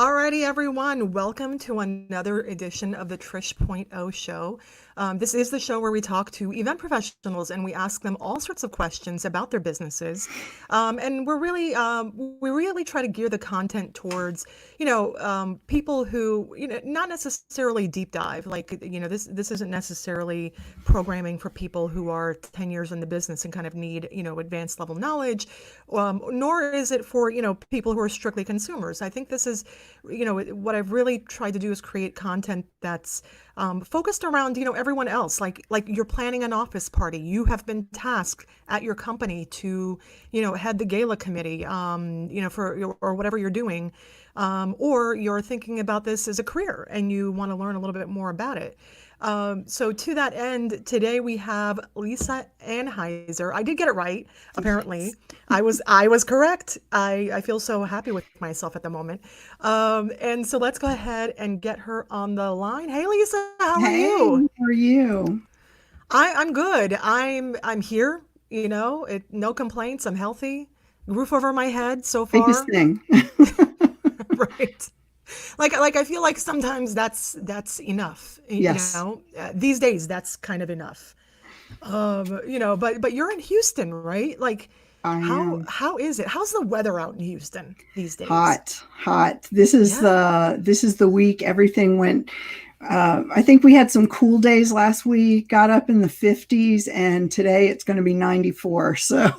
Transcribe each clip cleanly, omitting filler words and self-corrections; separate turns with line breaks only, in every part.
Alrighty, everyone. Welcome to another edition of the Trish.0 show. This is the show where we talk to event professionals and we ask them all sorts of questions about their businesses. And we really try to gear the content towards, people who, not necessarily deep dive. Like, this isn't necessarily programming for people who are 10 years in the business and kind of need, advanced level knowledge, nor is it for, people who are strictly consumers. I think this is, what I've really tried to do is create content that's focused around, everyone else. Like you're planning an office party, you have been tasked at your company to, head the gala committee, for or whatever you're doing, or you're thinking about this as a career and you want to learn a little bit more about it. So to that end, today we have Lisa Anhaiser. I did get it right, apparently. I was correct. I feel so happy with myself at the moment. And so let's go ahead and get her on the line. Hey, Lisa, how are you?
How are you?
I'm good. I'm here, no complaints. I'm healthy. Roof over my head so
Biggest
far.
thing.
Right. Like I feel like sometimes that's enough,
Yes,
these days that's kind of enough. But you're in Houston, right? Like
I am.
how is it? How's the weather out in Houston these days?
Hot, hot. This is
Yeah.
the week everything went. I think we had some cool days last week, got up in the 50s, and today it's going to be 94. So,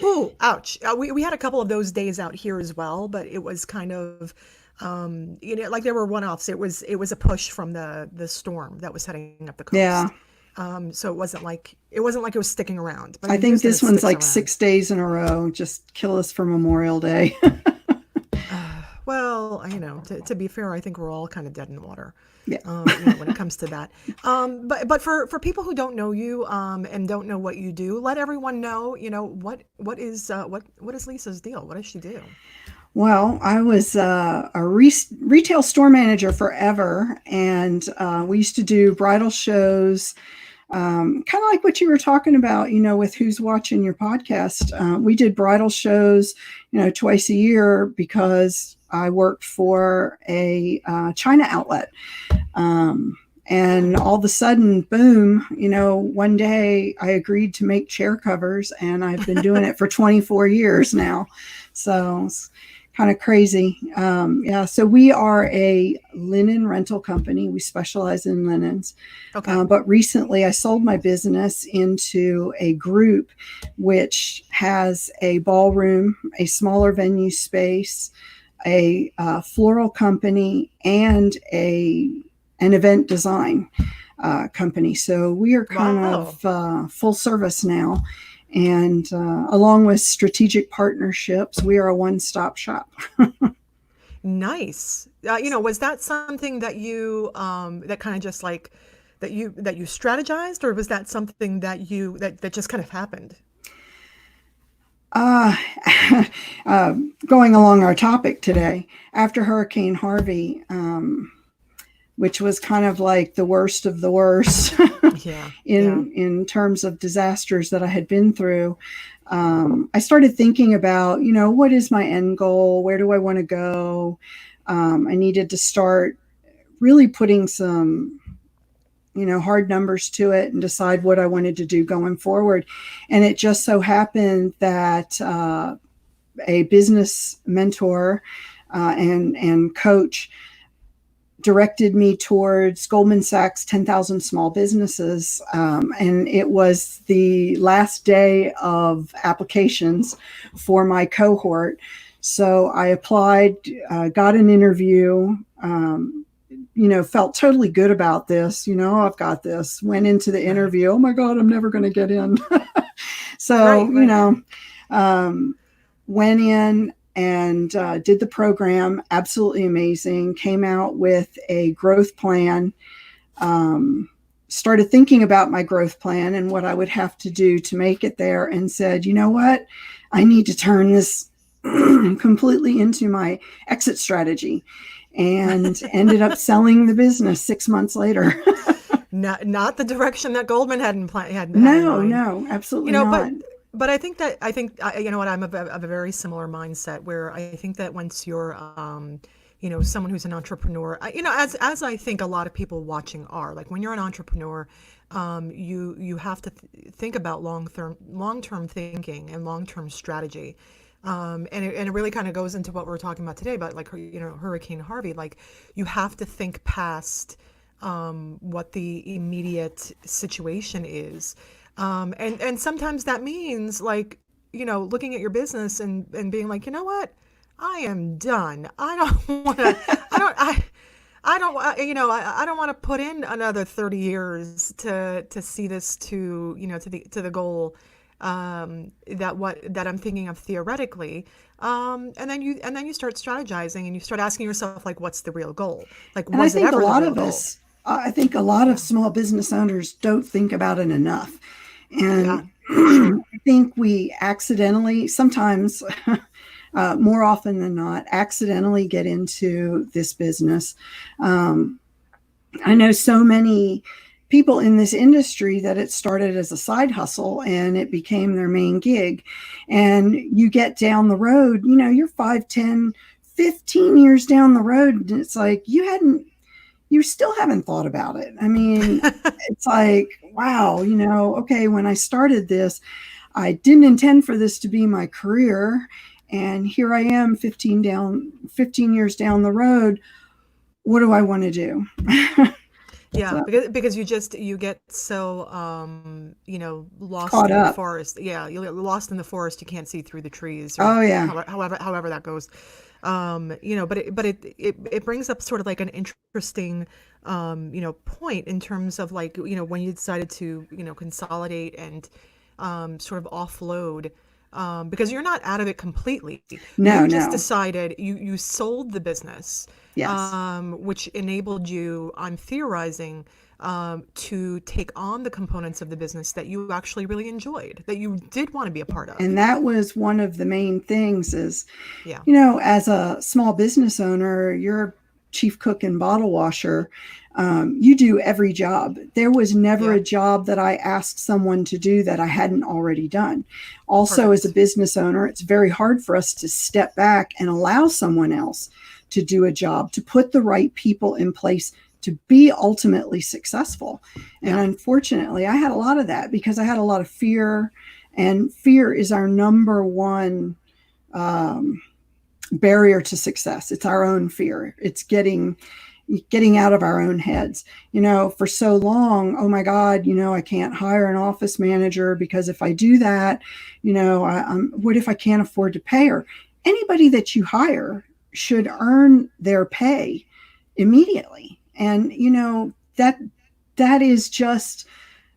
Ooh, ouch. We had a couple of those days out here as well, but it was kind of like there were one-offs. It was a push from the storm that was heading up the
yeah,
coast. So it wasn't like it was sticking around, but
I
in
think
Houston
this
it
one's
sticks
like
around.
6 days in a row. Just kill us for Memorial Day.
Well, to be fair, I think we're all kind of dead in the water,
Yeah.
when it comes to that. But for people who don't know you, and don't know what you do, let everyone know, what is Lisa's deal? What does she do?
Well, I was a retail store manager forever, and we used to do bridal shows, kind of like what you were talking about, with who's watching your podcast. We did bridal shows, twice a year because I worked for a China outlet. And all of a sudden, boom, one day I agreed to make chair covers, and I've been doing it for 24 years now. So it's kind of crazy. Yeah, so we are a linen rental company. We specialize in linens.
Okay.
But recently I sold my business into a group which has a ballroom, a smaller venue space, a floral company, and an event design company. So we are kind
Wow.
of full service now. And along with strategic partnerships, we are a one stop shop.
Nice. Was that something that you that kind of just like that you strategized, or was that something that just kind of happened?
Uh, Going along our topic today, after Hurricane Harvey, which was kind of like the worst of the worst
Yeah. Yeah.
in terms of disasters that I had been through. I started thinking about, what is my end goal? Where do I want to go? I needed to start really putting some, hard numbers to it and decide what I wanted to do going forward. And it just so happened that a business mentor and coach directed me towards Goldman Sachs 10,000 Small Businesses. And it was the last day of applications for my cohort. So I applied, got an interview, felt totally good about this. I've got this. Went into the
Right.
interview. Oh my God, I'm never going to get in. So,
Right. Right.
um, went in and did the program. Absolutely amazing. Came out with a growth plan. Started thinking about my growth plan and what I would have to do to make it there, and said, you know what? I need to turn this completely into my exit strategy, and ended up selling the business 6 months later.
Not the direction that Goldman had in
No,
mind.
no,
You
absolutely
know,
not.
but I think you know what, I'm of a very similar mindset where I think that once you're someone who's an entrepreneur, as I think a lot of people watching are, like when you're an entrepreneur, you have to think about long term thinking and long term strategy. And it really kind of goes into what we're talking about today about, like, Hurricane Harvey. Like, you have to think past what the immediate situation is. And sometimes that means, like, looking at your business and being like, you know what? I am done. I don't want to, I don't, I don't want to put in another 30 years to see this to the goal, that I'm thinking of theoretically. And then you start strategizing and you start asking yourself, like, what's the real goal? Like,
And I
was it
think a
ever the
lot
real
of
goal?
us, I think a lot of small business owners don't think about it enough.
Yeah,
And
for
I
sure.
think we accidentally, sometimes, more often than not, accidentally get into this business. Um, I know so many people in this industry that it started as a side hustle and it became their main gig. And you get down the road, you're 5, 10, 15 years down the road, and it's like you still haven't thought about it. I mean, it's like, wow, okay, when I started this, I didn't intend for this to be my career. And here I am 15 years down the road. What do I want to do?
Yeah,
So
because you get so lost
caught
in the
up.
forest. Yeah, you get lost in the forest. You can't see through the trees, or
Oh, yeah.
however that goes. But it brings up sort of like an interesting point in terms of, like, when you decided to consolidate and sort of offload, because you're not out of it completely.
No,
You just
no.
decided you sold the business,
Yes.
which enabled you, I'm theorizing, to take on the components of the business that you actually really enjoyed, that you did want to be a part of.
And that was one of the main things is,
Yeah,
as a small business owner, you're chief cook and bottle washer. You do every job. There was never
yeah,
a job that I asked someone to do that I hadn't already done. Also, as a
perfect.
business owner, it's very hard for us to step back and allow someone else to do a job, to put the right people in place to be ultimately successful. And
Yeah,
unfortunately, I had a lot of that because I had a lot of fear, and fear is our number one um, barrier to success. It's our own fear. It's getting out of our own heads. For so long, oh my God, I can't hire an office manager because if I do that, what if I can't afford to pay her? Anybody that you hire should earn their pay immediately. And, that is just,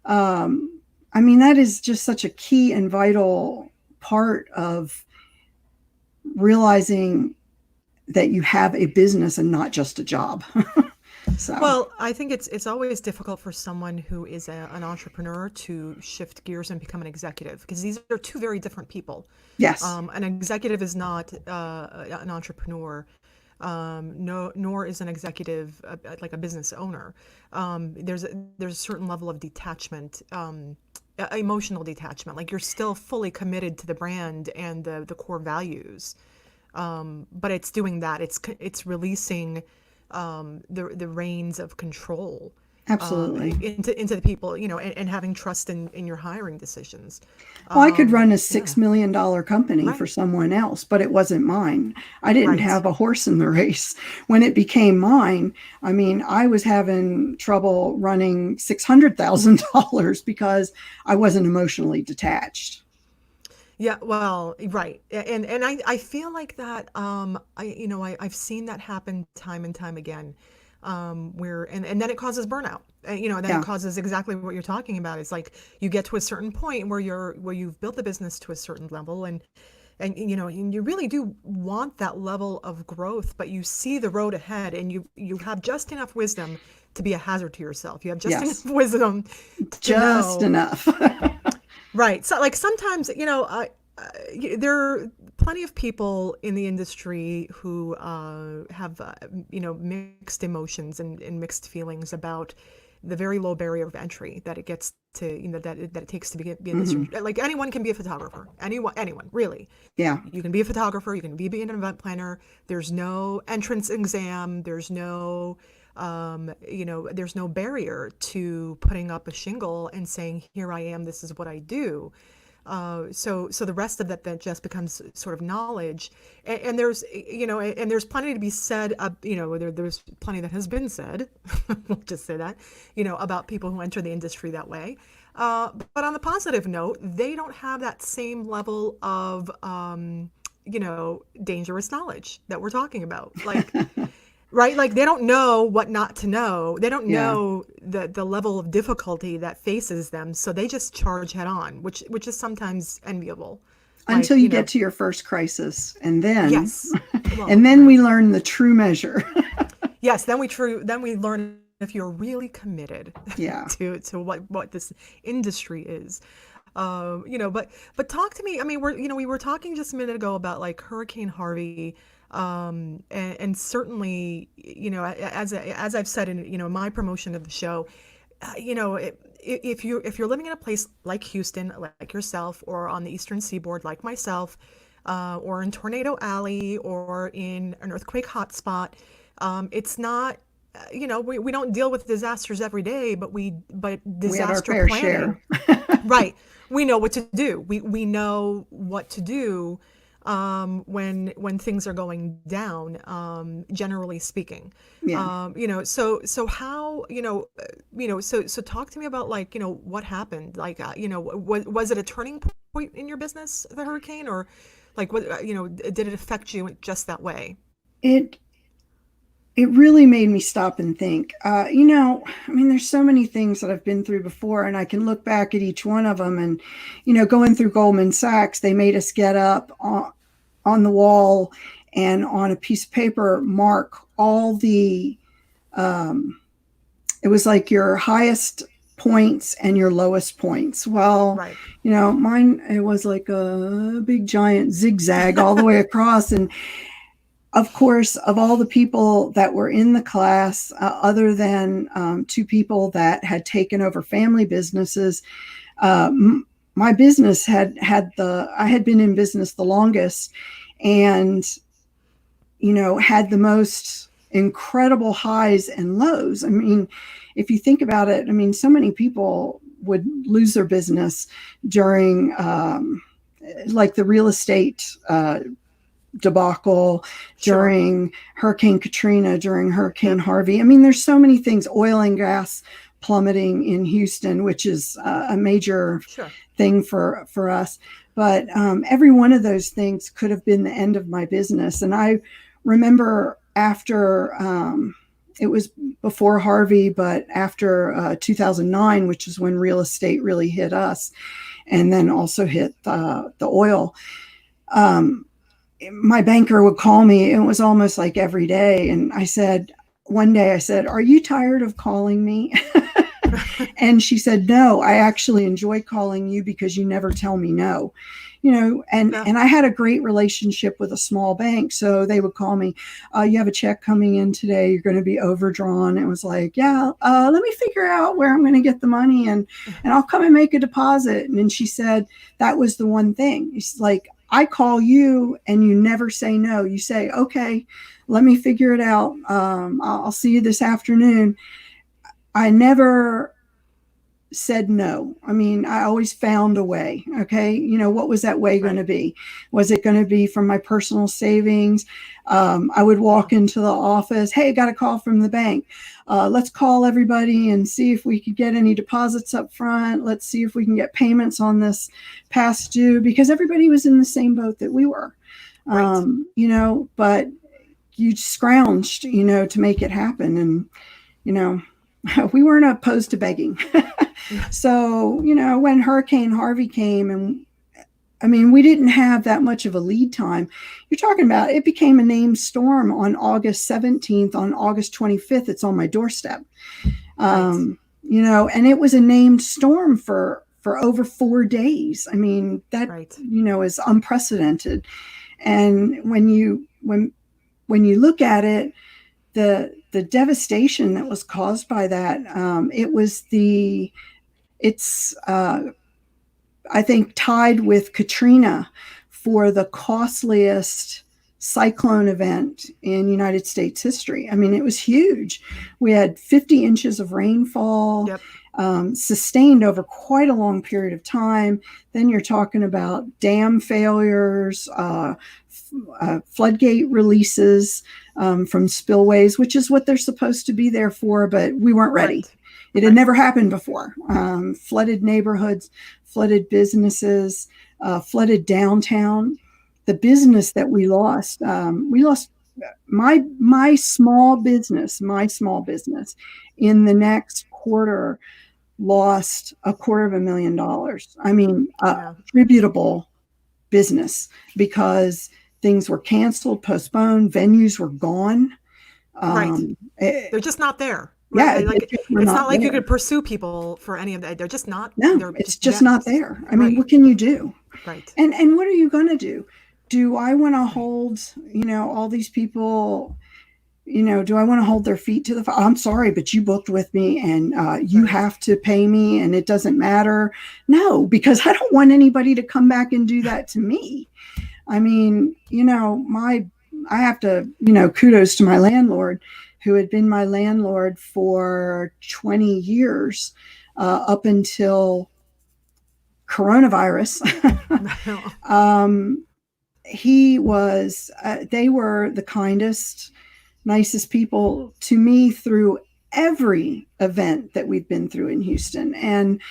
that is just such a key and vital part of realizing that you have a business and not just a job. So,
well, I think it's always difficult for someone who is an entrepreneur to shift gears and become an executive, because these are two very different people.
yes,
An executive is not an entrepreneur. No, nor is an executive like a business owner. There's a certain level of detachment, emotional detachment. Like, you're still fully committed to the brand and the core values, but it's doing that. It's releasing the reins of control,
absolutely.
into the people, and having trust in your hiring decisions.
Well, I could run a
Yeah,
$6 million company for
right,
someone else, but it wasn't mine. I didn't
right.
have a horse in the race. When it became mine, I was having trouble running $600,000 because I wasn't emotionally detached.
Yeah, well, right. And I feel like that, I've seen that happen time and time again, where and then it causes burnout. Then it
Yeah.
causes exactly what you're talking about. It's like you get to a certain point where you've built the business to a certain level, and you really do want that level of growth, but you see the road ahead, and you have just enough wisdom to be a hazard to yourself. You have just enough
Yes.
wisdom to
Just
know.
enough.
Right. So, like, sometimes, there are plenty of people in the industry who have, mixed emotions and mixed feelings about the very low barrier of entry that it gets to, that it takes to be in this.
Hmm.
Like anyone can be a photographer. Anyone, really.
Yeah.
You can be a photographer. You can be an event planner. There's no entrance exam. There's no barrier to putting up a shingle and saying, "Here I am. This is what I do." So the rest of that then just becomes sort of knowledge, and there's plenty to be said. There's plenty that has been said. We'll just say that, about people who enter the industry that way. But on the positive note, they don't have that same level of dangerous knowledge that we're talking about. Like, right? Like they don't know what not to know. They don't
Yeah.
know the level of difficulty that faces them, so they just charge head on, which is sometimes enviable.
Until
Like,
you get to your first crisis, and then
yes. Well,
and then
right.
we learn the true measure.
Yes, then we learn if you're really committed
Yeah.
to what this industry is. But talk to me. I mean, we were talking just a minute ago about like Hurricane Harvey, and certainly, as I've said in my promotion of the show, if you're living in a place like Houston, like yourself, or on the Eastern Seaboard, like myself, or in Tornado Alley, or in an earthquake hotspot, it's not. We don't deal with disasters every day, but
We had our
disaster
fair
planning.
share.
Right. We know what to do. We know what to do, when things are going down, generally speaking.
Yeah.
So how, so talk to me about, like, what happened? Like, was it a turning point in your business, the hurricane, or like what, did it affect you just that way?
It it really made me stop and think. I mean, there's so many things that I've been through before, and I can look back at each one of them. And, going through Goldman Sachs, they made us get up on the wall and on a piece of paper mark all the, it was like your highest points and your lowest points. Well,
Right.
mine, it was like a big giant zigzag all the way across. And of course, of all the people that were in the class, other than two people that had taken over family businesses, uh, my business I had been in business the longest, and, had the most incredible highs and lows. I mean, if you think about it, I mean, so many people would lose their business during, like the real estate, debacle,
Sure.
during Hurricane Katrina, during Hurricane
Yep.
Harvey. I mean, there's so many things. Oil and gas plummeting in Houston, which is a major
Sure.
thing for us. But every one of those things could have been the end of my business. And I remember after, it was before Harvey, but after 2009, which is when real estate really hit us, and then also hit the oil. My banker would call me. It was almost like every day. And one day I said, "Are you tired of calling me?" And she said, "No, I actually enjoy calling you because you never tell me no."
Yeah.
And I had a great relationship with a small bank. So they would call me, "You have a check coming in today. You're going to be overdrawn." It was like, "Yeah, let me figure out where I'm going to get the money, and I'll come and make a deposit." And then she said, that was the one thing. It's like, I call you and you never say no. You say, "Okay, let me figure it out. I'll see you this afternoon." I never said no. I mean, I always found a way. Okay. What was that way going
Right.
to be? Was it going to be from my personal savings? I would
Yeah.
walk into the office. "Hey, got a call from the bank. Let's call everybody and see if we could get any deposits up front. Let's see if we can get payments on this past due," because everybody was in the same boat that we were.
Right.
But you scrounged, to make it happen. And, you know, we weren't opposed to begging. So, when Hurricane Harvey came, and I mean, we didn't have that much of a lead time. You're talking about, it became a named storm on August 17th. On August 25th, it's on my doorstep.
Right.
And it was a named storm for over 4 days. I mean, that,
Right.
is unprecedented. And when you look at it, the devastation that was caused by that, it's I think tied with Katrina for the costliest cyclone event in United States history. I mean, it was huge. We had 50 inches of rainfall,
Yep.
sustained over quite a long period of time. Then you're talking about dam failures, floodgate releases from spillways, which is what they're supposed to be there for, but we weren't ready.
Right.
It had never happened before. Flooded neighborhoods, flooded businesses, flooded downtown. The business that we lost my small business in the next quarter lost $250,000. I mean,
Yeah.
attributable business, because things were canceled, postponed, venues were gone.
Right. They're just not there.
Yeah,
Right. Like
we're
it's
not
not like you
there.
could pursue people for any of that. They're just not.
No,
They're
it's
just
just not
next.
there. I mean,
Right.
what can you do?
Right.
And what are you going to do? Do I want to hold, all these people, do I want to hold their feet to the fire? I'm sorry, but you booked with me, and you
Right.
have to pay me, and it doesn't matter. No, because I don't want anybody to come back and do that to me. I mean, I have to, kudos to my landlord, who had been my landlord for 20 years, up until coronavirus. They were the kindest, nicest people to me through every event that we've been through in Houston. And,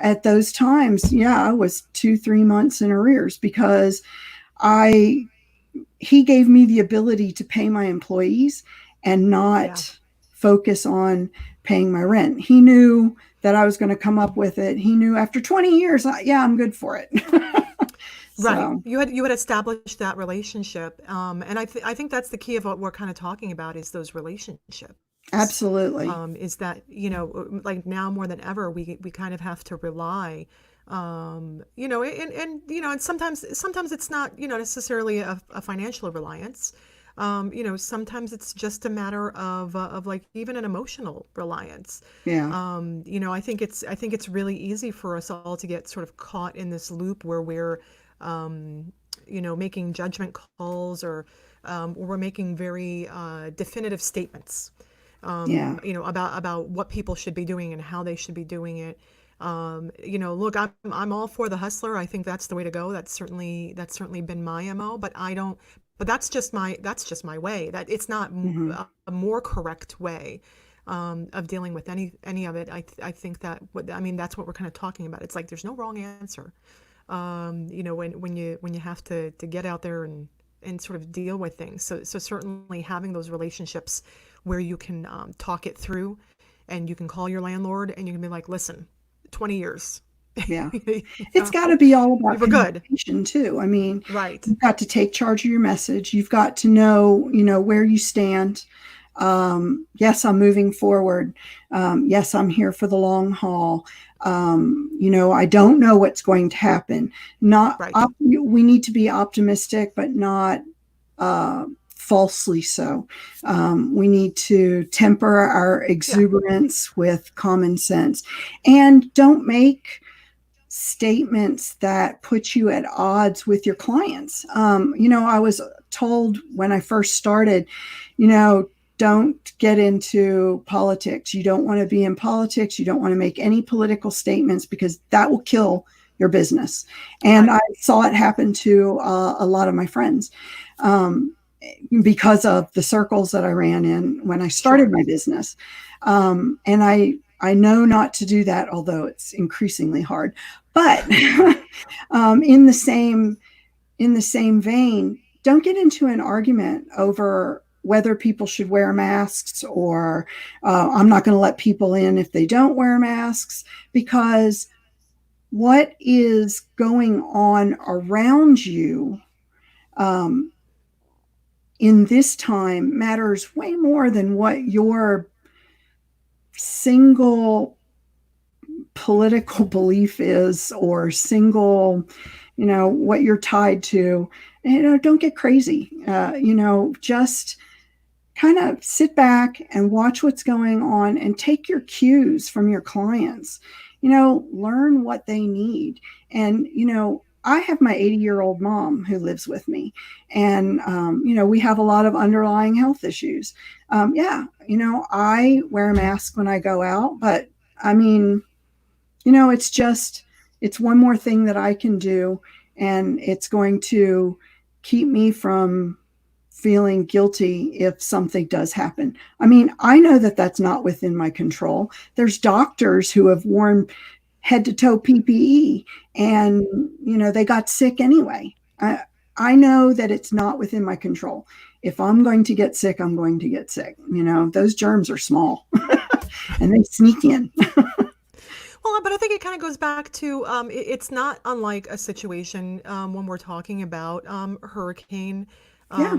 at those times, yeah, I was 2-3 months in arrears, because he gave me the ability to pay my employees and not focus on paying my rent. He knew that I was going to come up with it. He knew after 20 years, I'm good for it.
Right. You had established that relationship. And I think that's the key of what we're kind of talking about, is those relationships.
Absolutely.
Is that, like now more than ever, we kind of have to rely, and sometimes it's not, necessarily a financial reliance. Sometimes it's just a matter of like even an emotional reliance.
Yeah.
I think it's really easy for us all to get sort of caught in this loop where we're, making judgment calls, or we're making very definitive statements,
Yeah.
about what people should be doing and how they should be doing it. Look, I'm all for the hustler. I think that's the way to go. That's certainly been my MO, but that's just my way. That it's not a more correct way of dealing with any of it. I think that's what we're kind of talking about. It's like there's no wrong answer. When you have to get out there and sort of deal with things. So certainly having those relationships where you can talk it through, and you can call your landlord and you can be like, listen, 20 years.
Yeah. It's got to be all about
communication
too. I mean,
right.
You've got to take charge of your message. You've got to know, where you stand. Yes, I'm moving forward. Yes, I'm here for the long haul. I don't know what's going to happen. We need to be optimistic, but not falsely so. We need to temper our exuberance with common sense, and don't make statements that put you at odds with your clients. I was told when I first started, don't get into politics. You don't want to be in politics. You don't want to make any political statements, because that will kill your business. And I saw it happen to a lot of my friends, because of the circles that I ran in when I started my business. And I know not to do that, although it's increasingly hard. But in the same vein, don't get into an argument over whether people should wear masks, or I'm not going to let people in if they don't wear masks, because what is going on around you in this time matters way more than what your single political belief is, or single, what you're tied to. Don't get crazy. Just kind of sit back and watch what's going on and take your cues from your clients. Learn what they need. And, I have my 80-year-old mom who lives with me, and, we have a lot of underlying health issues. Yeah, I wear a mask when I go out, but I mean, it's one more thing that I can do, and it's going to keep me from feeling guilty if something does happen. I mean, I know that that's not within my control. There's doctors who have worn head to toe PPE and, they got sick anyway. I know that it's not within my control. If I'm going to get sick, I'm going to get sick. Those germs are small and they sneak in.
Well, but I think it kind of goes back to it's not unlike a situation when we're talking about hurricane,
Yeah.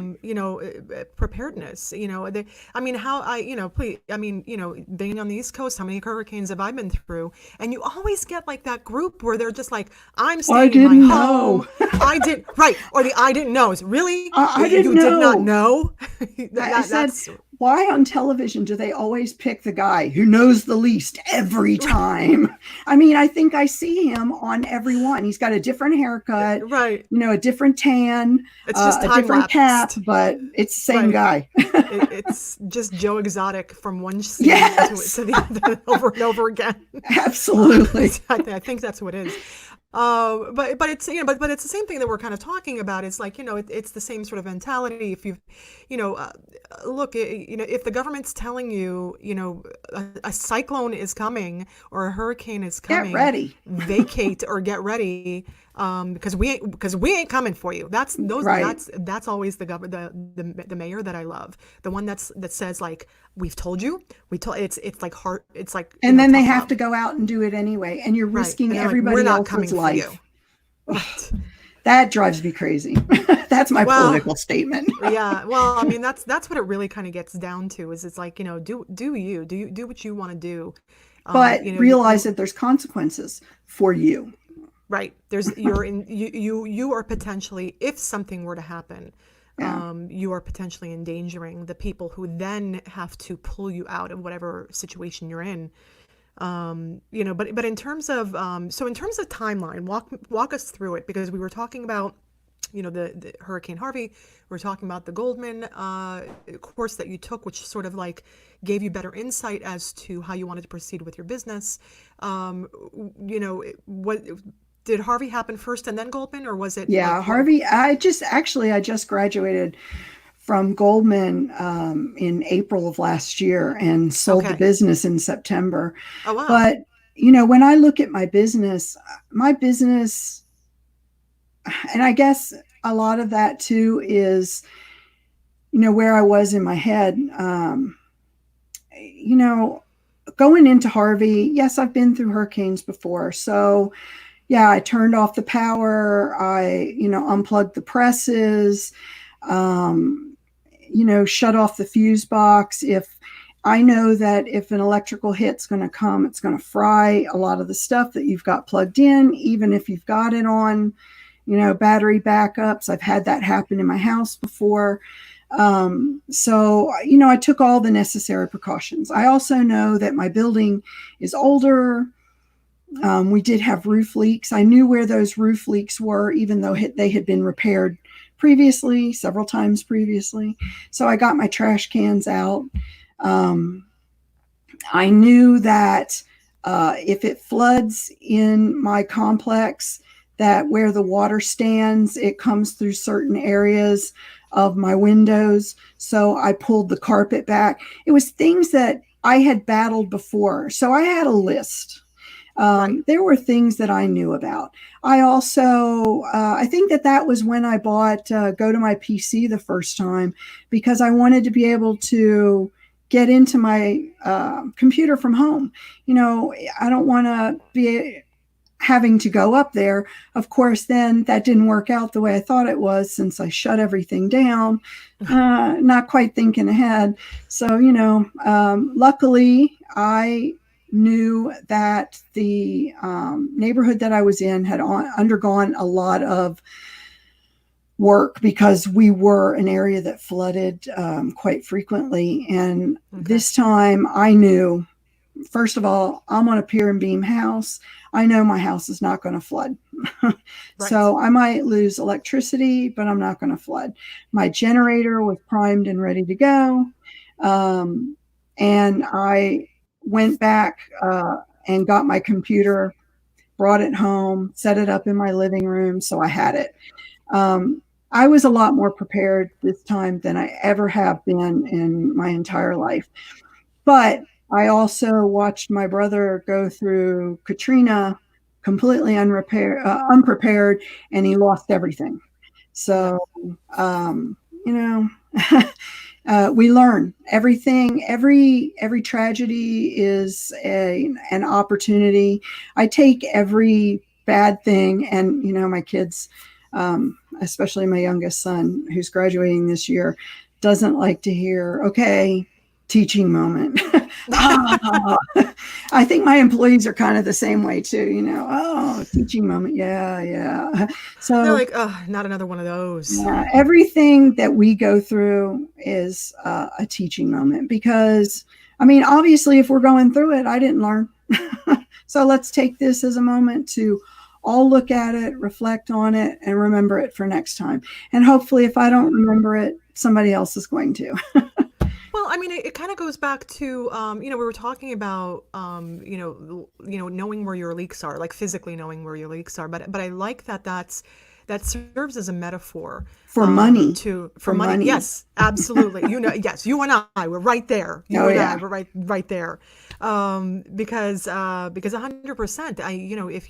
preparedness. I mean, please, I mean, being on the East Coast, how many hurricanes have I been through? And you always get like that group where they're just like, I'm
I
staying in
didn't
my
know.
home. I did right, or the I didn't know is really
I
you
didn't
did not
know.
know.
I said,
That's
why on television do they always pick the guy who knows the least every time? I mean, I think I see him on every one. He's got a different haircut,
right.
a different tan,
It's just
a
time
different cap,
lapsed.
but it's the same
Right.
guy.
It's just Joe Exotic from one scene
Yes,
to the other over and over again.
absolutely.
I think that's what it is. But it's but it's the same thing that we're kind of talking about. It's like it's the same sort of mentality. If look, if the government's telling you a cyclone is coming or a hurricane is
Get
coming,
ready.
vacate or get ready. Because we ain't coming for you.
Right.
That's always the mayor that I love. The one that says like, we've told you, it's like hard, it's like
And then they
tough
have
love.
to go out and do it anyway. And you're
Right. And
risking
they're like, we're
everybody
not coming
else's
for you.
life.
Right.
That drives me crazy. That's my
Well,
political statement.
yeah. Well, I mean, that's what it really kind of gets down to is it's like, do what you want to do.
But realize
You
that there's consequences for you.
right. You are potentially, if something were to happen,
Yeah.
you are potentially endangering the people who then have to pull you out of whatever situation you're in. But in terms of in terms of timeline, walk us through it, because we were talking about the Hurricane Harvey. We were talking about the Goldman course that you took, which sort of like gave you better insight as to how you wanted to proceed with your business. What did Harvey happen first and then Goldman, or was it like
Yeah, Harvey, I just graduated from Goldman in April of last year and sold the
okay?
business in September.
Oh wow.
But, when I look at my business, and I guess a lot of that too is, where I was in my head. You know, Going into Harvey, yes, I've been through hurricanes before. So, yeah, I turned off the power. I, unplugged the presses, um, shut off the fuse box. If I know that if an electrical hit's going to come, it's going to fry a lot of the stuff that you've got plugged in, even if you've got it on, battery backups. I've had that happen in my house before. So, I took all the necessary precautions. I also know that my building is older. We did have roof leaks. I knew where those roof leaks were, even though they had been repaired previously, several times previously. So I got my trash cans out. Um, I knew that if it floods in my complex, that where the water stands, it comes through certain areas of my windows. So I pulled the carpet back. It was things that I had battled before. So I had a list.
Right.
There were things that I knew about. I also, I think that was when I bought Go to My PC the first time, because I wanted to be able to get into my computer from home. I don't want to be having to go up there. Of course, then that didn't work out the way I thought it was, since I shut everything down, not quite thinking ahead. So, luckily, I knew that the neighborhood that I was in had undergone a lot of work because we were an area that flooded quite frequently. And
Okay.
this time I knew, first of all, I'm on a pier and beam house. I know my house is not going to flood.
Right.
So I might lose electricity, but I'm not going to flood. My generator was primed and ready to go. Um, and I went back and got my computer, brought it home, set it up in my living room. So I had it. Um, I was a lot more prepared this time than I ever have been in my entire life. But I also watched my brother go through Katrina completely unprepared, and he lost everything.
Yep.
So, you know, we learn everything. Every tragedy is an opportunity. I take every bad thing, and my kids, especially my youngest son, who's graduating this year, doesn't like to hear, okay, teaching moment. Ah, I think my employees are kind of the same way too. Oh, teaching moment. Yeah, yeah.
They're
So
like, oh, not another one of those.
yeah, everything that we go through is a teaching moment because, I mean, obviously, if we're going through it, I didn't learn. So let's take this as a moment to all look at it, reflect on it, and remember it for next time. And hopefully, if I don't remember it, somebody else is going to.
Well, I mean, it kind of goes back to, we were talking about, knowing where your leaks are, like physically knowing where your leaks are. But I like that serves as a metaphor,
For money.
for
For
money.
money.
Yes, absolutely. Yes, you and I, we're right there. You
Oh,
and I,
yeah.
we're right there. Because 100%, if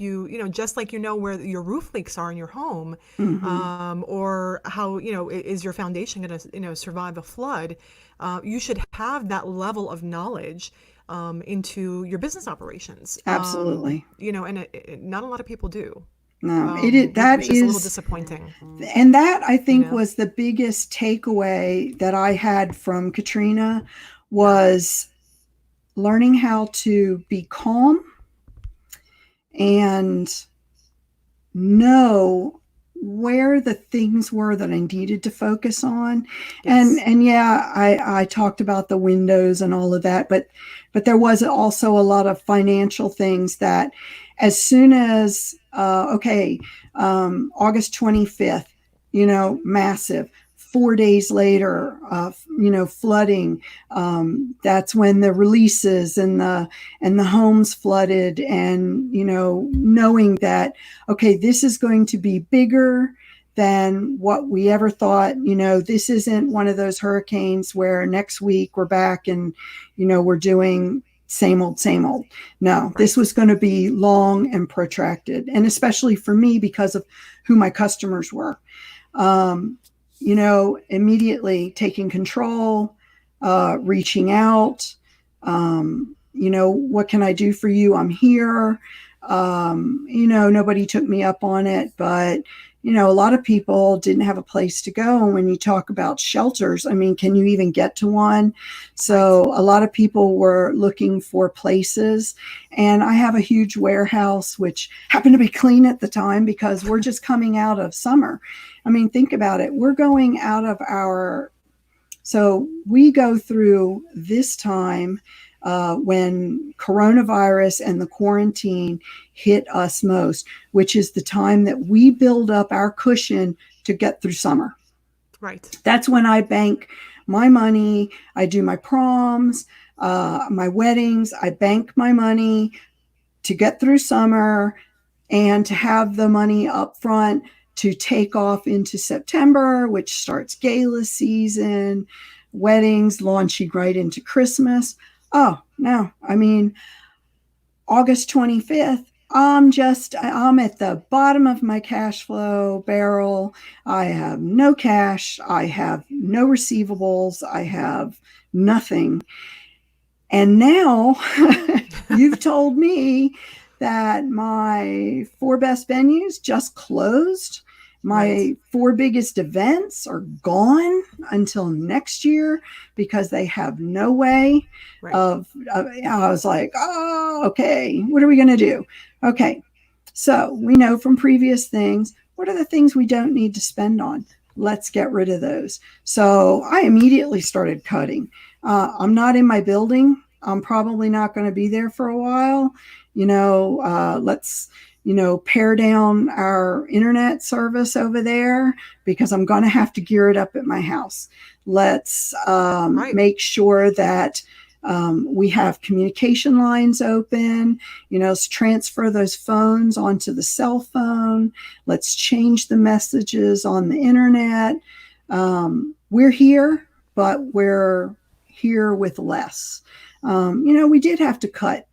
just like where your roof leaks are in your home,
Hmm.
or how is your foundation going to survive a flood. You should have that level of knowledge into your business operations.
Absolutely.
And not a lot of people do,
No, that
which is a little
is,
disappointing.
and that I
You
think
know?
was the biggest takeaway that I had from Katrina
Yeah.
was learning how to be calm and know where the things were that I needed to focus on. And
Yes.
yeah, I talked about the windows and all of that, but there was also a lot of financial things that as soon as okay, August 25th, massive. 4 days later, flooding. That's when the releases and the homes flooded, and knowing that, okay, this is going to be bigger than what we ever thought. This isn't one of those hurricanes where next week we're back and we're doing same old, same old. No, this
Right.
was going to be long and protracted, and especially for me because of who my customers were. um, Immediately taking control, reaching out. What can I do for you? I'm here. Nobody took me up on it, but a lot of people didn't have a place to go. And when you talk about shelters, I mean, can you even get to one?
Right.
So a lot of people were looking for places. And I have a huge warehouse, which happened to be clean at the time because we're just coming out of summer. I mean, think about it. We're going out of so we go through this time when coronavirus and the quarantine hit us most, which is the time that we build up our cushion to get through summer.
Right.
That's when I bank my money. I do my proms, my weddings. I bank my money to get through summer and to have the money up front to take off into September, which starts gala season, weddings, launching right into Christmas. Oh, no. I mean, August 25th, I'm at the bottom of my cash flow barrel. I have no cash. I have no receivables. I have nothing. And now you've told me that my four best venues just closed.
Right.
My four biggest events are gone until next year because they have no way
Right.
I was like, oh, okay, what are we going to do? Okay. So we know from previous things, What are the things we don't need to spend on? Let's get rid of those. So I immediately started cutting. I'm not in my building. I'm probably not going to be there for a while. Let's, pare down our internet service over there because I'm going to have to gear it up at my house. Let's
Right.
make sure that we have communication lines open, let's transfer those phones onto the cell phone. Let's change the messages on the internet. We're here, but we're here with less. We did have to cut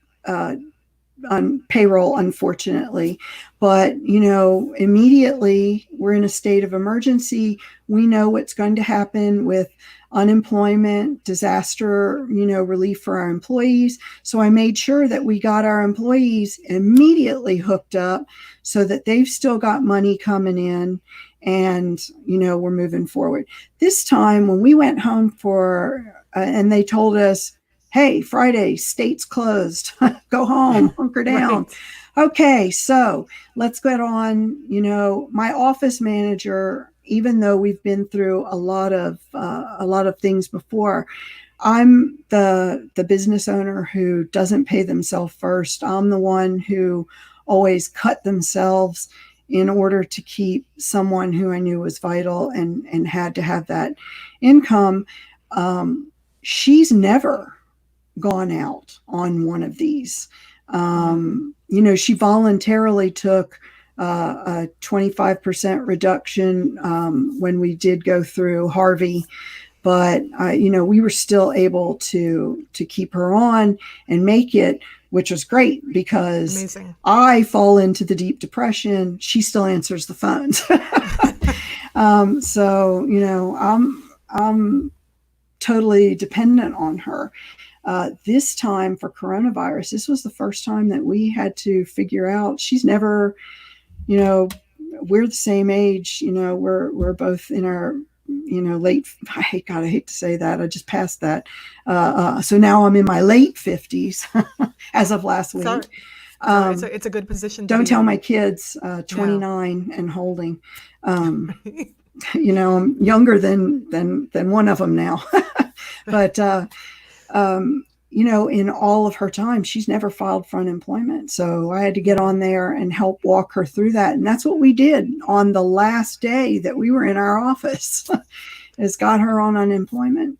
on payroll, unfortunately, but immediately we're in a state of emergency. We know what's going to happen with unemployment, disaster, relief for our employees. So I made sure that we got our employees immediately hooked up so that they've still got money coming in, and we're moving forward. This time when we went home and they told us, hey, Friday, state's closed. Go home, hunker down.
Right.
Okay, so let's get on. My office manager, even though we've been through a lot of things before, I'm the business owner who doesn't pay themselves first. I'm the one who always cut themselves in order to keep someone who I knew was vital and had to have that income. She's never gone out on one of these. She voluntarily took a 25% reduction when we did go through Harvey, but we were still able to keep her on and make it, which was great because
Amazing.
I fall into the deep depression. She still answers the phones. So I'm totally dependent on her. This time for coronavirus, this was the first time that we had to figure out. She's never, we're the same age. We're both in our, late. I hate to say that. I just passed that. So now I'm in my late 50s as of last week.
Sorry. It's a good position.
Don't tell
in.
my kids 29 and holding. I'm younger than one of them now, but. In all of her time, she's never filed for unemployment. So I had to get on there and help walk her through that. And that's what we did on the last day that we were in our office is got her on unemployment.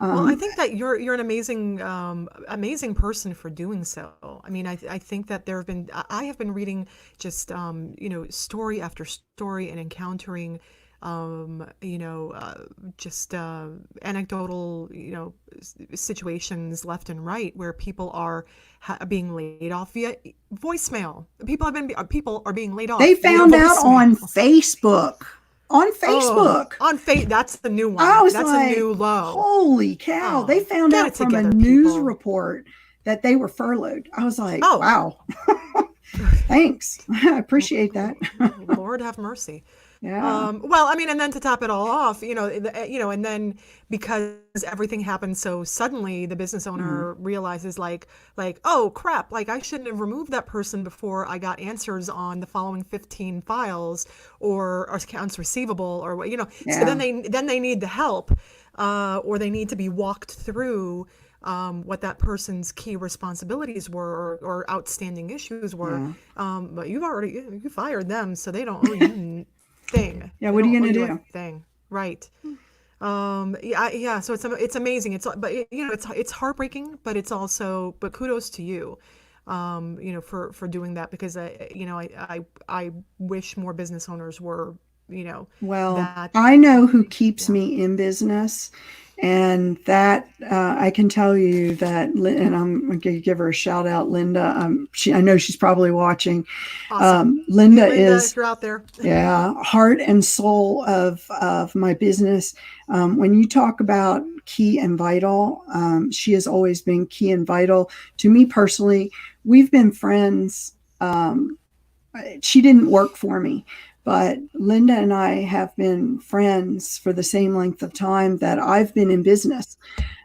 Well, I think that you're an amazing person for doing so. I mean, I think that I have been reading just story after story and encountering just anecdotal, situations left and right where people are being laid off via voicemail. People are being laid off.
They
via
found out on
voicemail.
Facebook. On Facebook.
That's the new one.
I was
That's
like,
a new low.
holy cow. They found
Get
out
it
from a
together,
news
people.
report that they were furloughed. I was like,
Oh.
wow. Thanks. I appreciate that.
Lord have mercy.
Yeah.
Well, I mean, and then to top it all off, and then because everything happened so suddenly, the business owner realizes like, oh crap, like I shouldn't have removed that person before I got answers on the following 15 files or accounts receivable or
Yeah.
So then they need the help, or they need to be walked through what that person's key responsibilities were or outstanding issues were.
Yeah.
But you fired them, so they don't owe you thing.
Yeah,
They
what are you
don't
gonna
owe
do?
a thing, right? Yeah. So it's amazing. It's heartbreaking, but it's also kudos to you, for doing that because I wish more business owners were
Well,
that.
I know who keeps
Yeah.
me in business, and that I can tell you that, and I'm going to give her a shout out, Linda. I know she's probably watching.
Awesome.
Linda
Hey, Linda,
is,
if you're out there.
yeah, heart and soul of my business. When you talk about key and vital, she has always been key and vital to me personally. We've been friends. She didn't work for me, but Linda and I have been friends for the same length of time that I've been in business.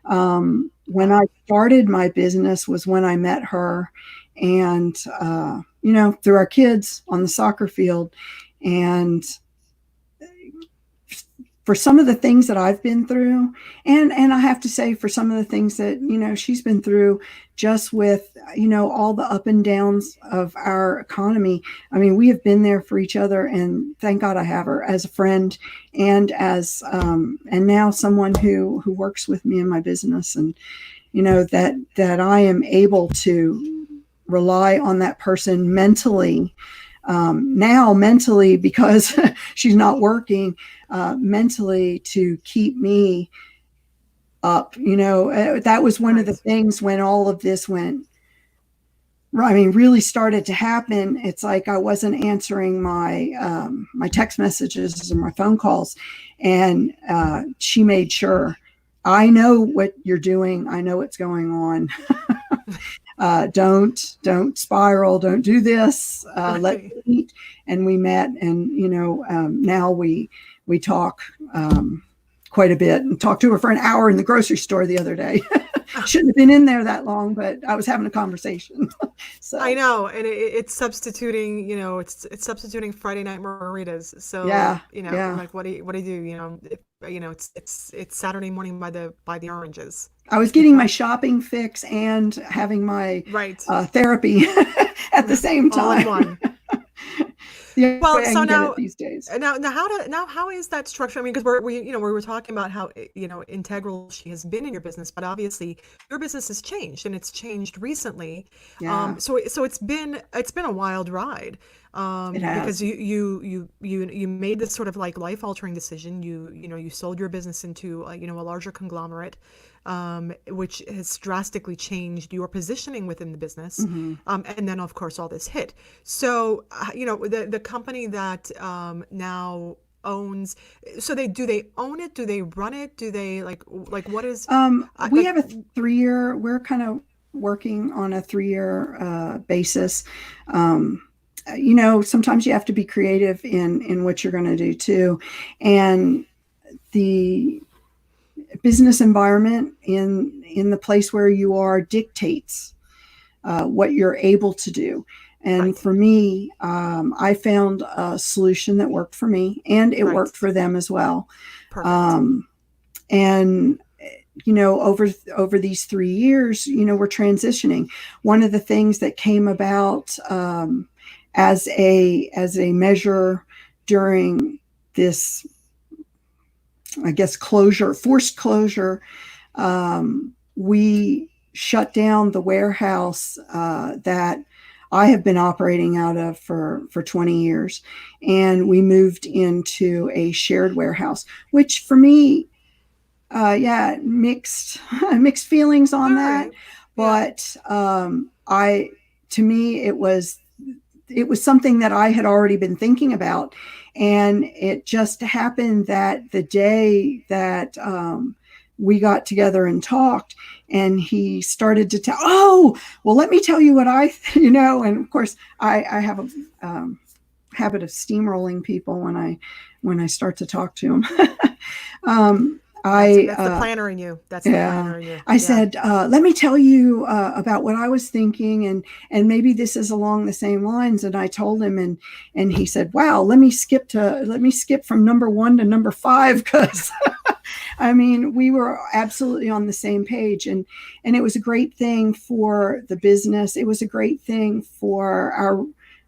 When I started my business was when I met her, and through our kids on the soccer field. And for some of the things that I've been through, and I have to say for some of the things that, she's been through, just with, all the up and downs of our economy. I mean, we have been there for each other, and thank God I have her as a friend and as, and now someone who works with me in my business. And, that I am able to rely on that person mentally, now mentally, because she's not working, mentally, to keep me up. That was one of the things when all of this really started to happen. It's like I wasn't answering my my text messages and my phone calls, and she made sure, I know what you're doing. I know what's going on. Don't spiral. Don't do this. Let's eat. And we met, and now we talk quite a bit, and talked to her for an hour in the grocery store the other day. Shouldn't have been in there that long, but I was having a conversation. So
I know, and it's substituting. It's substituting Friday night margaritas. So
yeah.
like what do you do? It's Saturday morning by the oranges.
I was getting my shopping fix and having my therapy at the same time.
All in one.
Well, so now these days.
How is that structure? I mean, because we were talking about how integral she has been in your business, but obviously your business has changed, and it's changed recently.
Yeah.
So it's been a wild ride.
It has.
Because you made this sort of like life altering decision. You sold your business into a larger conglomerate, which has drastically changed your positioning within the business.
Mm-hmm.
And then of course all this hit. So the company that now owns, so do they own it? Do they run it? Do they like what is?
We have a 3-year. We're kind of working on a 3-year basis. Sometimes you have to be creative in what you're going to do too. And the business environment in the place where you are dictates what you're able to do. And for me, I found a solution that worked for me, and it worked for them as well.
Perfect.
And over these 3 years, we're transitioning. One of the things that came about as a measure during this, I guess, forced closure, we shut down the warehouse that I have been operating out of for 20 years. And we moved into a shared warehouse, which for me, mixed feelings on that. But to me, it was something that I had already been thinking about. And it just happened that the day that we got together and talked, and he started to tell, let me tell you what and of course I have a habit of steamrolling people when I start to talk to them.
That's the planner in you. That's the planner in you.
I said, let me tell you about what I was thinking, and maybe this is along the same lines. And I told him, and he said, wow, let me skip from number 1 to number 5, because I mean, we were absolutely on the same page, and it was a great thing for the business. It was a great thing for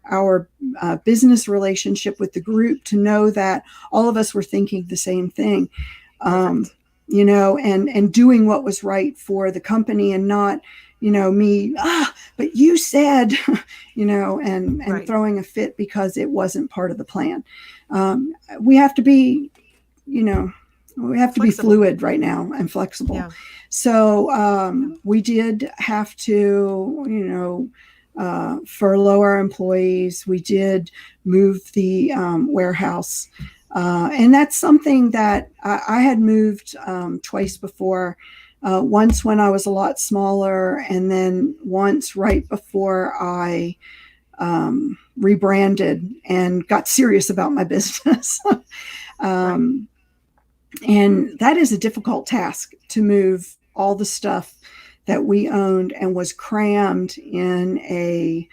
our business relationship with the group, to know that all of us were thinking the same thing. And doing what was right for the company, and not, me, but you said, and throwing a fit because it wasn't part of the plan. We have to be, be fluid right now and flexible. Yeah. So we did have to, furlough our employees. We did move the warehouse. And that's something that I had moved twice before. Once when I was a lot smaller, and then once right before I rebranded and got serious about my business. And that is a difficult task, to move all the stuff that we owned and was crammed in a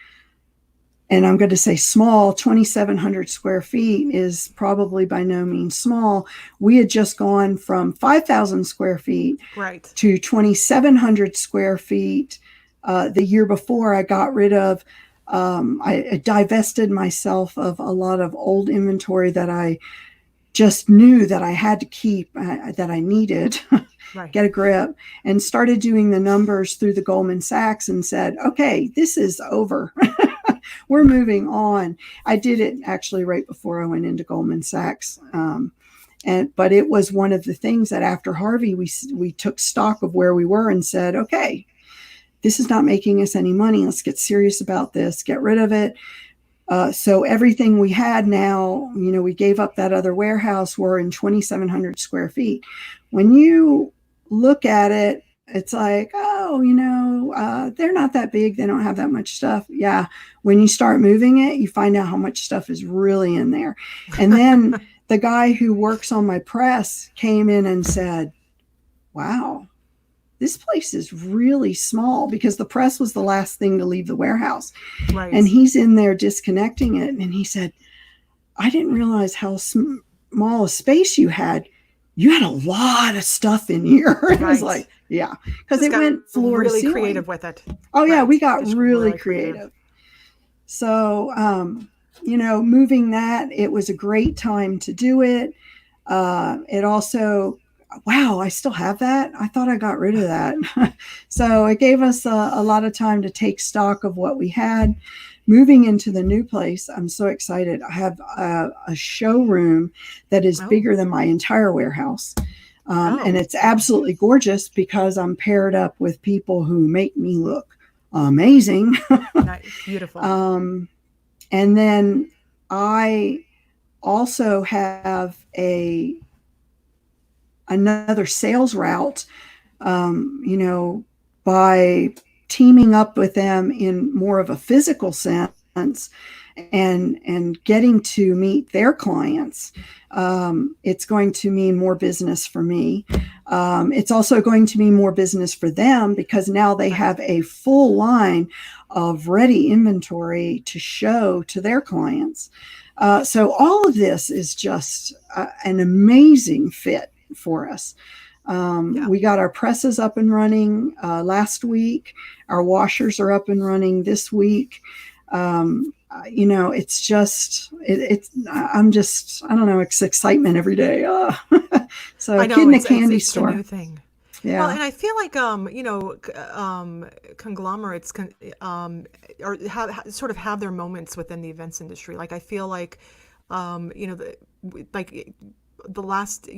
and I'm going to say small, 2,700 square feet is probably by no means small. We had just gone from 5,000 square feet
Right.
to 2,700 square feet. The year before, I got rid of, I divested myself of a lot of old inventory that I just knew that I had to keep, that I needed.
Right.
Get a grip, and started doing the numbers through the Goldman Sachs and said, okay, this is over. We're moving on. I did it actually right before I went into Goldman Sachs. But it was one of the things that after Harvey, we took stock of where we were and said, okay, this is not making us any money. Let's get serious about this, get rid of it. So everything we had now, we gave up that other warehouse. We're in 2,700 square feet. When you look at it, it's like, oh, they're not that big. They don't have that much stuff. Yeah. When you start moving it, you find out how much stuff is really in there. And then the guy who works on my press came in and said, wow, this place is really small, because the press was the last thing to leave the warehouse.
Right.
And he's in there disconnecting it. And he said, I didn't realize how small a space you had. You had a lot of stuff in here. Right. I was like, yeah, because it went floor
really
to ceiling.
Creative with it.
Oh, yeah, we got really creative. So, moving that, it was a great time to do it. It also, wow, I still have that. I thought I got rid of that. So it gave us a lot of time to take stock of what we had. Moving into the new place, I'm so excited. I have a showroom that is bigger than my entire warehouse. And it's absolutely gorgeous because I'm paired up with people who make me look amazing.
Nice. Beautiful.
And then I also have another sales route, by teaming up with them in more of a physical sense and getting to meet their clients. It's going to mean more business for me. It's also going to mean more business for them, because now they have a full line of ready inventory to show to their clients. So all of this is just an amazing fit for us. We got our presses up and running last week. Our washers are up and running this week. It's just, I don't know, it's excitement every day. So
I know,
kid in a
it's
candy
it's
store.
a new thing.
Yeah.
Well, and I feel like conglomerates or sort of have their moments within the events industry. Like I feel like like the last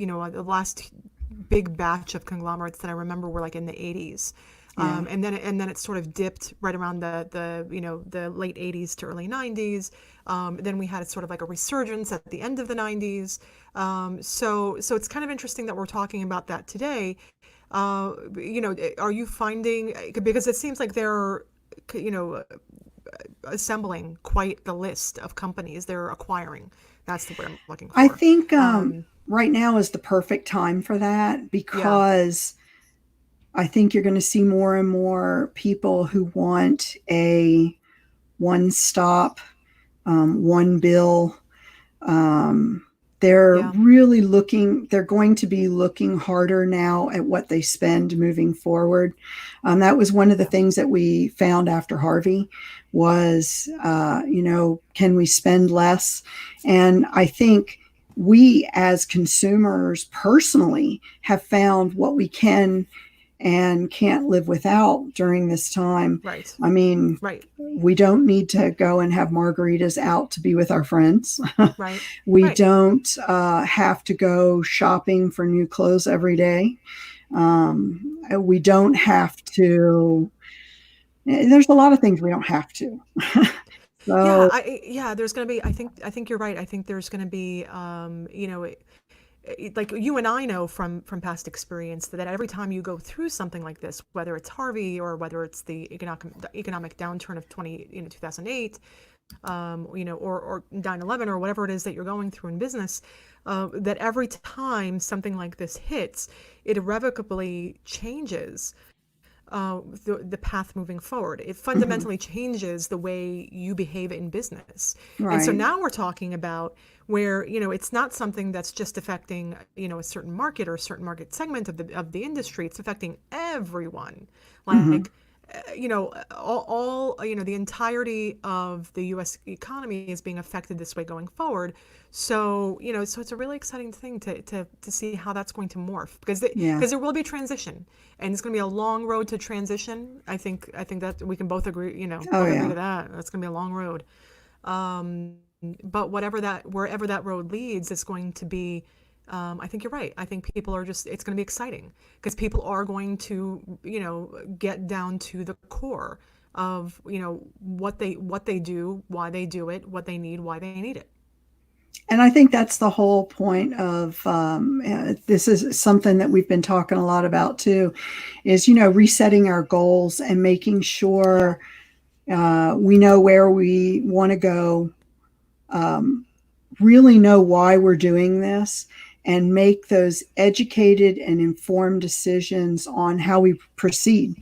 big batch of conglomerates that I remember were like in the 80s.
Yeah.
And then it sort of dipped right around the late 80s to early 90s. Then we had sort of like a resurgence at the end of the 90s. So it's kind of interesting that we're talking about that today. Are you finding, because it seems like they're assembling quite the list of companies they're acquiring. That's the word I'm looking for.
I think right now is the perfect time for that, because I think you're going to see more and more people who want a one-stop, one bill. They're going to be looking harder now at what they spend moving forward. That was one of the things that we found after Harvey was, can we spend less? And I think we as consumers personally have found what we can and can't live without during this time.
Right.
I mean, we don't need to go and have margaritas out to be with our friends.
Right.
We don't have to go shopping for new clothes every day. We don't have to. There's a lot of things we don't have to. So,
there's going to be, I think you're right. I think there's going to be, like you and I know from past experience that every time you go through something like this, whether it's Harvey or whether it's the economic downturn of 2008, or 9/11 or whatever it is that you're going through in business, that every time something like this hits, it irrevocably changes the path moving forward. It fundamentally changes the way you behave in business. And so
Right.
now we're talking about where, it's not something that's just affecting, a certain market or a certain market segment of the industry. It's affecting everyone.
Hmm.
Like, the entirety of the U.S. economy is being affected this way going forward. So, so it's a really exciting thing to see how that's going to morph,
Yeah.
because there will be transition, and it's going to be a long road to transition. I think that we can both agree,
Oh,
both agree
yeah.
to that. That's going to be a long road. Um, but wherever that road leads, it's going to be. I think you're right. I think people are it's going to be exciting because people are going to, get down to the core of, what they do, why they do it, what they need, why they need it.
And I think that's the whole point of this is something that we've been talking a lot about too, is, resetting our goals and making
Yeah,
sure we know where we want to go, um, really know why we're doing this, and make those educated and informed decisions on how we proceed.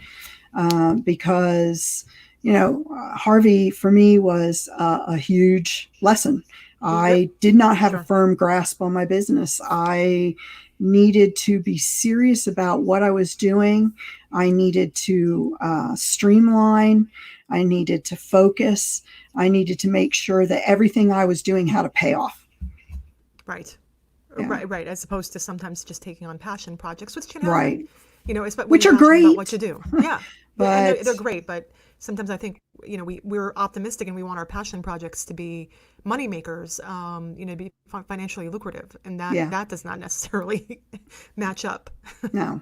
Because, Harvey for me was a huge lesson.
yep,
I did not
for
have a
sure.
firm grasp on my business. I needed to be serious about what I was doing. I needed to streamline. I needed to focus. I needed to make sure that everything I was doing had a payoff.
Right.
Yeah.
Right. As opposed to sometimes just taking on passion projects, which can happen,
Right.
it's when
Which
you're
are
passionate about what you
great.
do. Yeah. And they're
But
great, but sometimes I think, we're optimistic and we want our passion projects to be money makers, be financially lucrative. And
yeah,
that does not necessarily match up.
no.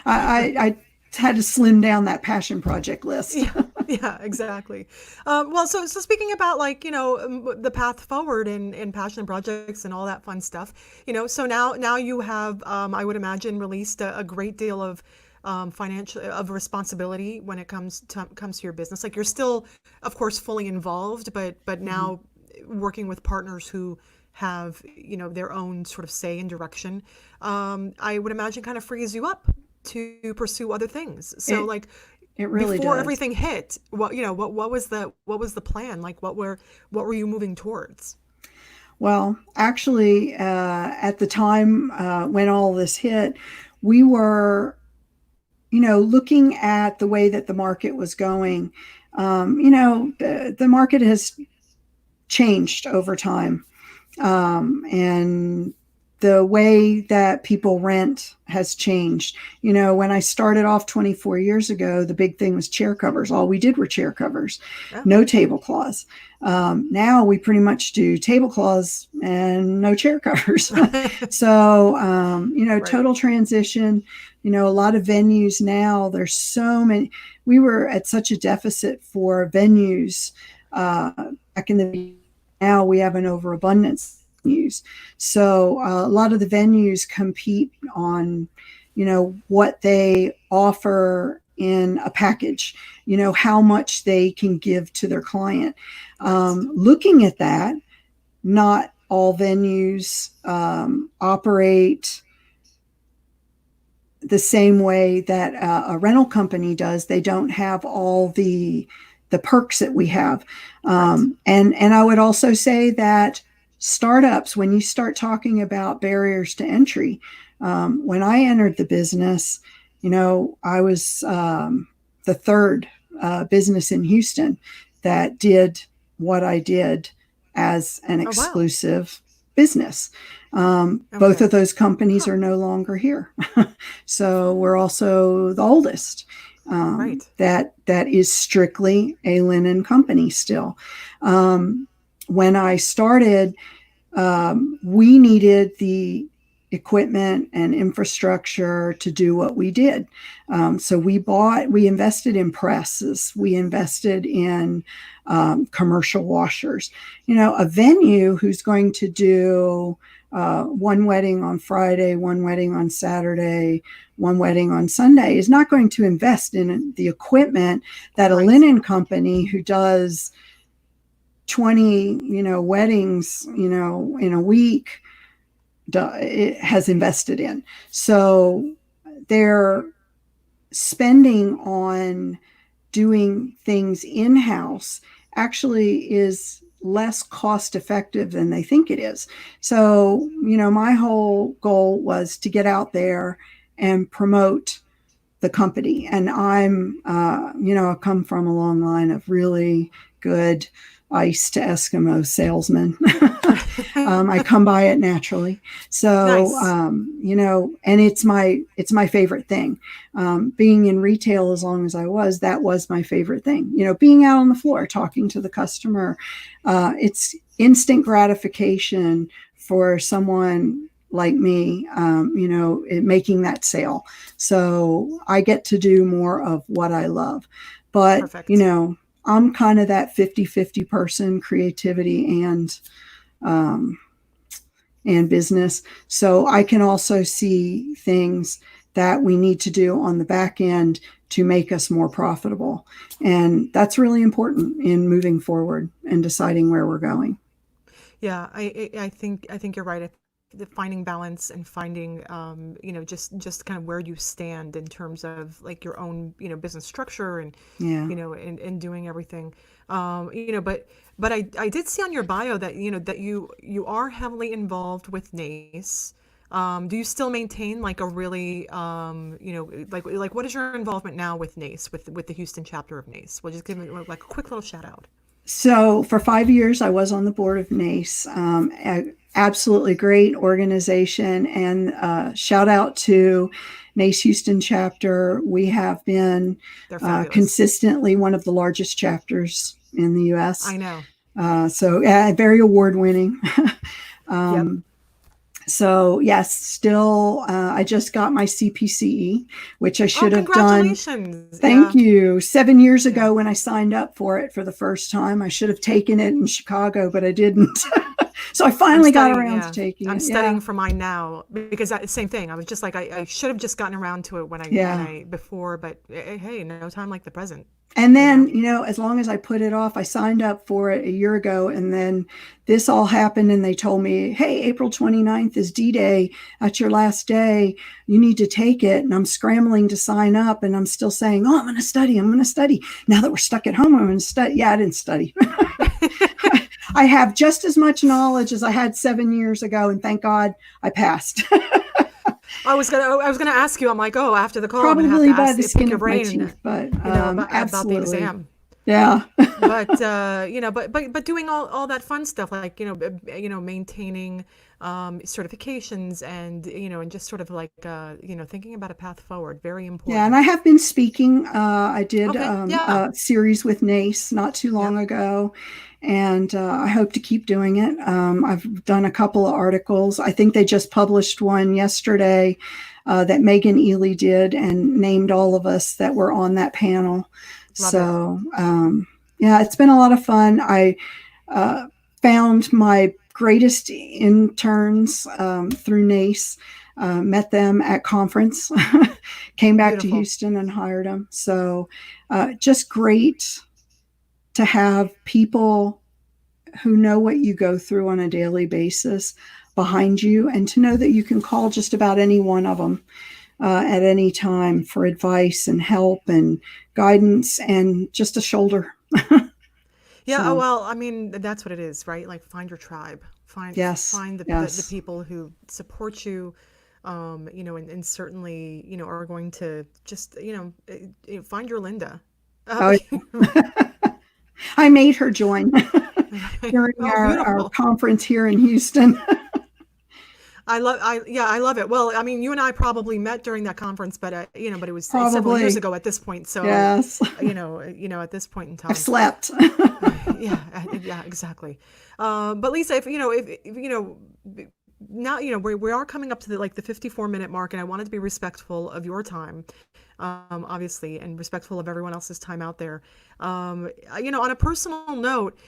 I had to slim down that passion project list.
Yeah, yeah, exactly. So speaking about, like, the path forward in passion projects and all that fun stuff, so now you have, I would imagine, released a great deal of financial of responsibility when it comes to your business. Like, you're still, of course, fully involved, but
Mhm.
now working with partners who have, their own sort of say and direction. I would imagine kind of frees you up to pursue other things. So,
It
like,
it really
before
does.
everything hit, what was the plan? Like, what were you moving towards?
Well, actually, at the time when all this hit, we were, looking at the way that the market was going. The market has changed over time. And the way that people rent has changed. When I started off 24 years ago, the big thing was chair covers. All we did were chair covers,
Oh,
no
okay.
tablecloths. Now we pretty much do tablecloths and no chair covers. So,
Right.
total transition. A lot of venues now, there's so many. We were at such a deficit for venues uh, back in the now we have an overabundance of venues. So a lot of the venues compete on, what they offer in a package, how much they can give to their client.
Right.
Looking at that, not all venues operate the same way that a rental company does. They don't have all the perks that we have.
Right.
And I would also say that startups, when you start talking about barriers to entry, when I entered the business, I was the third business in Houston that did what I did as an
Oh, wow.
exclusive business. Both of
Okay.
those companies
Huh.
are no longer here. So we're also the oldest.
Right.
That is strictly a linen company still. Um, when I started, we needed the equipment and infrastructure to do what we did. So we invested in presses, we invested in commercial washers. A venue who's going to do one wedding on Friday, one wedding on Saturday, one wedding on Sunday is not going to invest in the equipment that a
Right.
linen company who does 20 weddings in a week it has invested in. So they're spending on doing things in-house actually is less cost effective than they think it is. So, my whole goal was to get out there and promote the company. And I come from a long line of really good ice to Eskimo salesmen. I come by it naturally. So,
Nice.
and it's my favorite thing. Being in retail as long as I was, that was my favorite thing. Being out on the floor, talking to the customer, it's instant gratification for someone like me, making that sale. So I get to do more of what I love. But,
Perfect.
I'm kind of that 50-50 person, creativity um, and business. So I can also see things that we need to do on the back end to make us more profitable. And that's really important in moving forward and deciding where we're going.
Yeah, I think you're right. Finding balance and finding just kind of where you stand in terms of like your own business structure and
Yeah.
and doing everything. But I did see on your bio that that you are heavily involved with NACE. Do you still maintain like a really like what is your involvement now with NACE with the Houston chapter of NACE? We'll just give it like a quick little shout out.
So for 5 years, I was on the board of NACE. Absolutely great organization, and shout out to NACE Houston chapter. We have been
They're fabulous.
consistently one of the largest chapters in the U.S.
I know.
So very award winning.
Yep.
So yes, still, I just got my CPCE, which I
Oh,
should have done.
congratulations.
Thank
Yeah.
you. 7 years
Yeah.
ago, when I signed up for it for the first time, I should have taken it in Chicago, but I didn't. So I
I'm
finally got
studying,
around to
yeah.
taking
I'm
it. Yeah.
studying for mine now because same thing. I was just like I should have just gotten around to it when
Yeah.
I before, but hey, no time like the present,
And
you
then,
know?
as long as I put it off, I signed up for it a year ago. And then this all happened, and they told me, hey, April 29th is D Day. That's your last day. You need to take it. And I'm scrambling to sign up. And I'm still saying, oh, I'm going to study. I'm going to study. Now that we're stuck at home, I'm going to study. Yeah, I didn't study. I have just as much knowledge as I had 7 years ago. And thank God I passed.
I was gonna ask you. I'm like, oh, after the call, I'm gonna have to
Probably by
ask
the
pick
skin
your
of my
brain,
teeth, but
about the
absolutely.
exam.
Yeah.
But but doing all that fun stuff like maintaining certifications and and just sort of like thinking about a path forward, very
Yeah, and
important.
I have been speaking. I did
Okay, yeah,
a series with NACE not too
yep,
long ago, and I hope to keep doing it. I've done a couple of articles. I think they just published one yesterday that Megan Ely did and named all of us that were on that panel.
love it.
So, yeah, it's been a lot of fun. I uh, found my greatest interns through NACE, met them at conference, came back to
Beautiful.
Houston and hired them. So just great to have people who know what you go through on a daily basis behind you, and to know that you can call just about any one of them at any time for advice and help and guidance and just a shoulder.
Yeah, oh
So,
well, I mean, that's what it is, right? Like find your tribe.
yes,
Find the
yes.
people who support you, and certainly, are going to just, find your Linda. Uh,
Oh, I made her join during
oh,
our
beautiful.
conference here in Houston.
I love it. Well, I mean, you and I probably met during that conference, but but it's several years
Probably.
ago at this point. So,
Yes.
at this point in
I've
time.
slept.
Yeah, yeah, exactly. But Lisa, if now we are coming up to the 54-minute mark, and I wanted to be respectful of your time, obviously, and respectful of everyone else's time out there. On a personal note,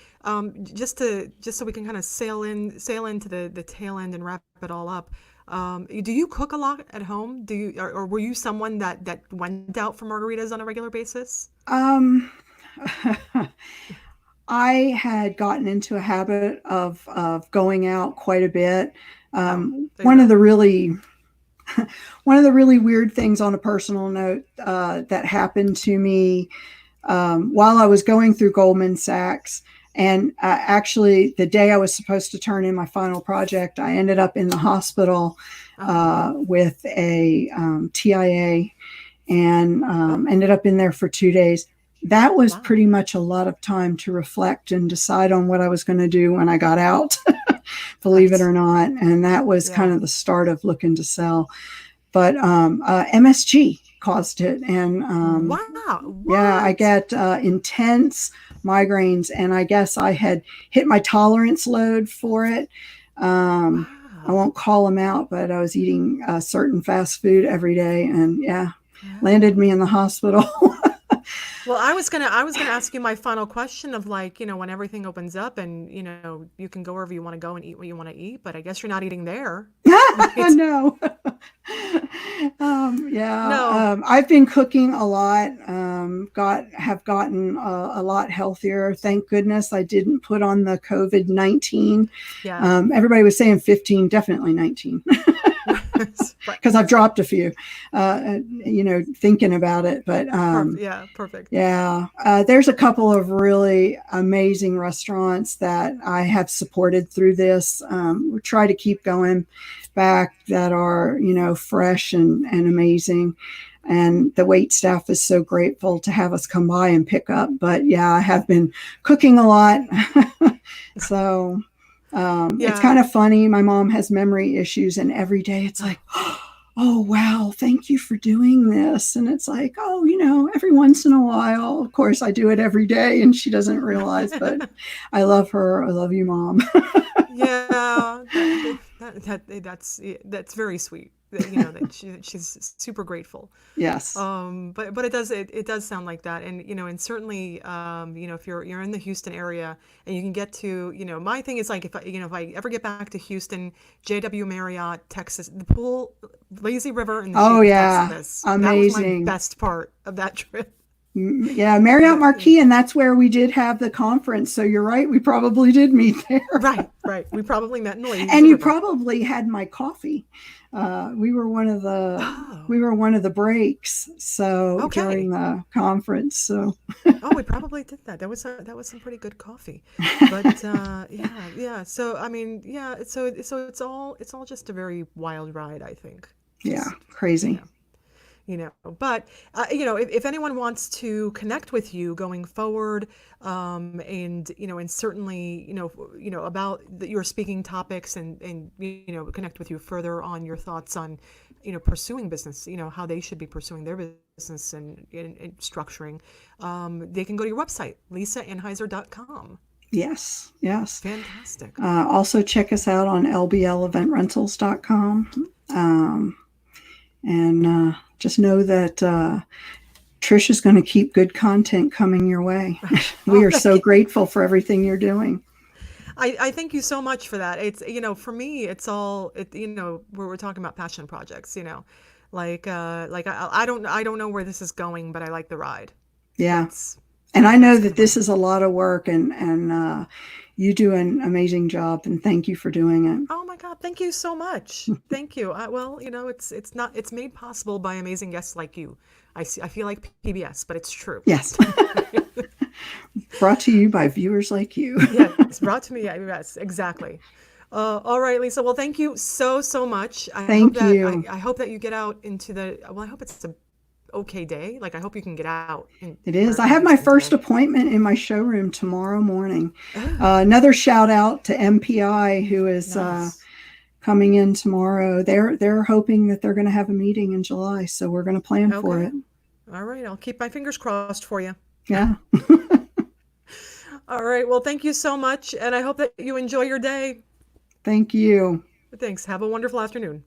just so we can kind of sail into the tail end and wrap it all up. Do you cook a lot at home? Or were you someone that went out for margaritas on a regular basis?
um, I had gotten into a habit of going out quite a bit.
Oh, there you
One of
go.
the really One of the really weird things on a personal note that happened to me while I was going through Goldman Sachs, and actually the day I was supposed to turn in my final project, I ended up in the hospital with a TIA, and ended up in there for 2 days. That was pretty much a lot of time to reflect and decide on what I was going to do when I got out, believe it or not. And that was kind of the start of looking to sell. But MSG caused it. And yeah, I get intense migraines, and I guess I had hit my tolerance load for it. I won't call them out, but I was eating certain fast food every day, and landed me in the hospital.
Well, I was gonna ask you my final question of, like, when everything opens up and, you can go wherever you want to go and eat what you want to eat, but I guess you're not eating there.
No. I've been cooking a lot, have gotten a lot healthier. Thank goodness I didn't put on the COVID-19. Everybody was saying 15, definitely 19. Because I've dropped a few, thinking about it. But
perfect.
There's a couple of really amazing restaurants that I have supported through this. We try to keep going back that are, fresh and amazing. And the wait staff is so grateful to have us come by and pick up. But I have been cooking a lot. So it's kind of funny. My mom has memory issues, and every day it's like, oh, wow, thank you for doing this. And it's like, oh, every once in a while. Of course, I do it every day, and she doesn't realize, but I love her. I love you, Mom.
That's very sweet. That she's super grateful.
Yes.
But it does sound like that, and certainly if you're in the Houston area and you can get to, my thing is, like, if I ever get back to Houston, JW Marriott, Texas, the pool, lazy river, and the Texas,
amazing.
That was my best part of that trip.
Yeah, Marriott Marquis, and that's where we did have the conference. So you're right, we probably did meet there.
Right. We probably met in the lazy
and
river.
You probably had my coffee. We were one of the breaks. So during the conference. So
we probably did that. That was some pretty good coffee. But So I mean, So it's all just a very wild ride, I think.
Crazy.
But if anyone wants to connect with you going forward, and certainly about your speaking topics, and connect with you further on your thoughts on pursuing business, how they should be pursuing their business and structuring, they can go to your website, lisaanhaiser.com.
Yes.
Fantastic.
Also check us out on lbleventrentals.com. And just know that Trish is going to keep good content coming your way. We are so grateful for everything you're doing.
I thank you so much for that. It's, for me, it's all, we're talking about passion projects, like I don't know where this is going, but I like the ride.
Yeah. And I know that this is a lot of work, and you do an amazing job, and thank you for doing it.
Oh my God, thank you so much. Thank you. Well, it's made possible by amazing guests like you. I feel like PBS, but it's true.
Yes. Brought to you by viewers like you.
Yeah, it's brought to me. Yes, exactly. All right, Lisa. Well, thank you so much.
Thank you.
I hope that you get out into the. Well, I hope it's a okay day. Like, I hope you can get out.
It is. I have my first appointment in my showroom tomorrow morning. Another shout out to MPI, who is coming in tomorrow. They're hoping that they're going to have a meeting in July, so we're going to plan for it.
All right, I'll keep my fingers crossed for you.
Yeah.
All right. Well, thank you so much, and I hope that you enjoy your day.
Thank you.
Thanks. Have a wonderful afternoon.